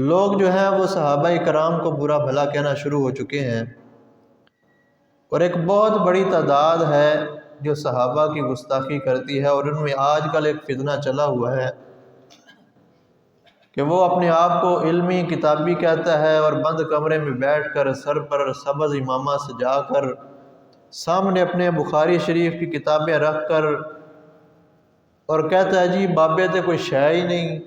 لوگ جو ہیں وہ صحابہ کرام کو برا بھلا کہنا شروع ہو چکے ہیں، اور ایک بہت بڑی تعداد ہے جو صحابہ کی گستاخی کرتی ہے، اور ان میں آج کل ایک فتنہ چلا ہوا ہے کہ وہ اپنے آپ کو علمی کتابی کہتا ہے، اور بند کمرے میں بیٹھ کر سر پر سبز امامہ سجا کر سامنے اپنے بخاری شریف کی کتابیں رکھ کر اور کہتا ہے جی بابے تے کوئی شے ہی نہیں۔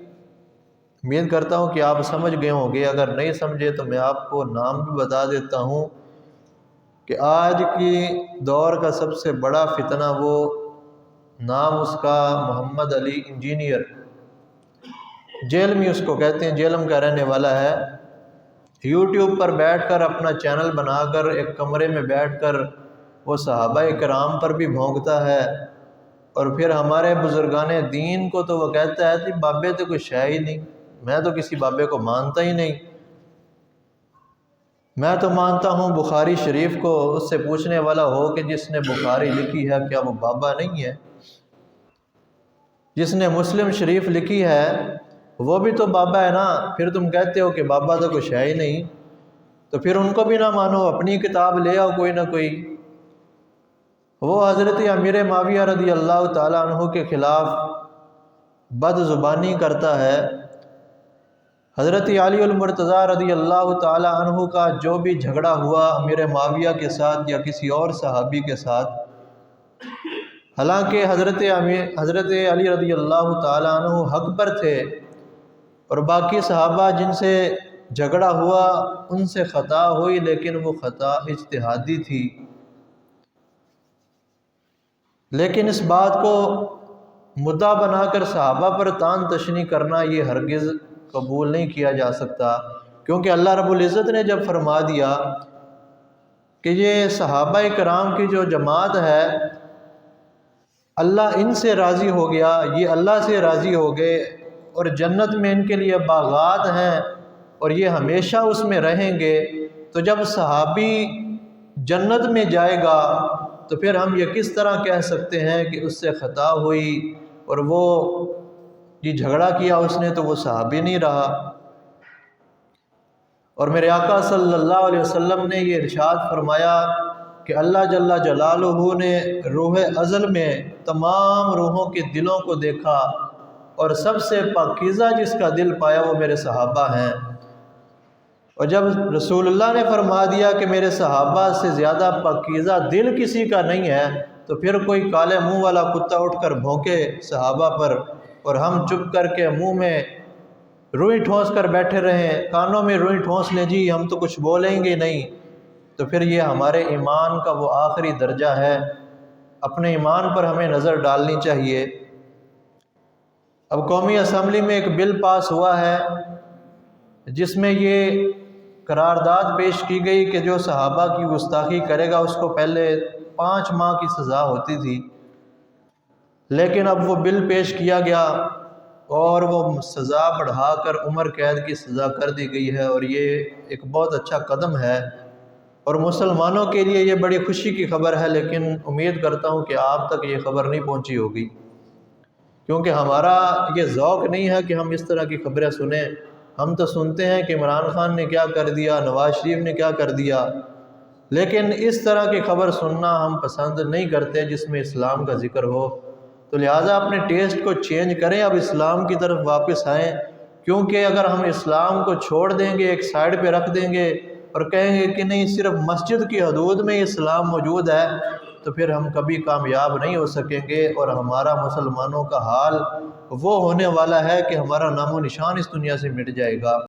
امید کرتا ہوں کہ آپ سمجھ گئے ہوں گے، اگر نہیں سمجھے تو میں آپ کو نام بھی بتا دیتا ہوں کہ آج کی دور کا سب سے بڑا فتنہ وہ نام اس کا محمد علی انجینئر، جیلمی اس کو کہتے ہیں، جیلم کا رہنے والا ہے۔ یوٹیوب پر بیٹھ کر اپنا چینل بنا کر ایک کمرے میں بیٹھ کر وہ صحابہ کرام پر بھی بھونکتا ہے، اور پھر ہمارے بزرگان دین کو تو وہ کہتا ہے کہ بابے تو کوئی شے ہی نہیں، میں تو کسی بابے کو مانتا ہی نہیں، میں تو مانتا ہوں بخاری شریف کو۔ اس سے پوچھنے والا ہو کہ جس نے بخاری لکھی ہے کیا وہ بابا نہیں ہے؟ جس نے مسلم شریف لکھی ہے وہ بھی تو بابا ہے نا، پھر تم کہتے ہو کہ بابا تو کچھ ہے ہی نہیں، تو پھر ان کو بھی نہ مانو، اپنی کتاب لے آؤ کوئی نہ کوئی۔ وہ حضرت امیر معاویہ رضی اللہ تعالیٰ عنہ کے خلاف بد زبانی کرتا ہے، حضرت علی المرتضیٰ رضی اللہ تعالیٰ عنہ کا جو بھی جھگڑا ہوا امیر معاویہ کے ساتھ یا کسی اور صحابی کے ساتھ، حالانکہ حضرت علی رضی اللہ تعالیٰ عنہ حق پر تھے، اور باقی صحابہ جن سے جھگڑا ہوا ان سے خطا ہوئی، لیکن وہ خطا اجتہادی تھی۔ لیکن اس بات کو مدعا بنا کر صحابہ پر تان تشنی کرنا یہ ہرگز قبول نہیں کیا جا سکتا، کیونکہ اللہ رب العزت نے جب فرما دیا کہ یہ صحابہ کرام کی جو جماعت ہے اللہ ان سے راضی ہو گیا، یہ اللہ سے راضی ہو گئے، اور جنت میں ان کے لیے باغات ہیں اور یہ ہمیشہ اس میں رہیں گے، تو جب صحابی جنت میں جائے گا تو پھر ہم یہ کس طرح کہہ سکتے ہیں کہ اس سے خطا ہوئی اور وہ یہ جھگڑا کیا اس نے تو وہ صحابی نہیں رہا؟ اور میرے آقا صلی اللہ علیہ وسلم نے یہ ارشاد فرمایا کہ اللہ جل جلالہ نے روح ازل میں تمام روحوں کے دلوں کو دیکھا، اور سب سے پاکیزہ جس کا دل پایا وہ میرے صحابہ ہیں۔ اور جب رسول اللہ نے فرما دیا کہ میرے صحابہ سے زیادہ پاکیزہ دل کسی کا نہیں ہے، تو پھر کوئی کالے منہ والا کتا اٹھ کر بھونکے صحابہ پر اور ہم چپ کر کے منہ میں روئی ٹھونس کر بیٹھے رہیں، کانوں میں روئی ٹھونس لیں جی ہم تو کچھ بولیں گے نہیں، تو پھر یہ ہمارے ایمان کا وہ آخری درجہ ہے۔ اپنے ایمان پر ہمیں نظر ڈالنی چاہیے۔ اب قومی اسمبلی میں ایک بل پاس ہوا ہے جس میں یہ قرارداد پیش کی گئی کہ جو صحابہ کی گستاخی کرے گا اس کو پہلے 5 ماہ کی سزا ہوتی تھی، لیکن اب وہ بل پیش کیا گیا اور وہ سزا بڑھا کر عمر قید کی سزا کر دی گئی ہے، اور یہ ایک بہت اچھا قدم ہے اور مسلمانوں کے لیے یہ بڑی خوشی کی خبر ہے، لیکن امید کرتا ہوں کہ آپ تک یہ خبر نہیں پہنچی ہوگی، کیونکہ ہمارا یہ ذوق نہیں ہے کہ ہم اس طرح کی خبریں سنیں۔ ہم تو سنتے ہیں کہ عمران خان نے کیا کر دیا، نواز شریف نے کیا کر دیا، لیکن اس طرح کی خبر سننا ہم پسند نہیں کرتے جس میں اسلام کا ذکر ہو۔ تو لہٰذا اپنے ٹیسٹ کو چینج کریں، اب اسلام کی طرف واپس آئیں، کیونکہ اگر ہم اسلام کو چھوڑ دیں گے، ایک سائڈ پہ رکھ دیں گے اور کہیں گے کہ نہیں صرف مسجد کی حدود میں اسلام موجود ہے، تو پھر ہم کبھی کامیاب نہیں ہو سکیں گے، اور ہمارا مسلمانوں کا حال وہ ہونے والا ہے کہ ہمارا نام و نشان اس دنیا سے مٹ جائے گا۔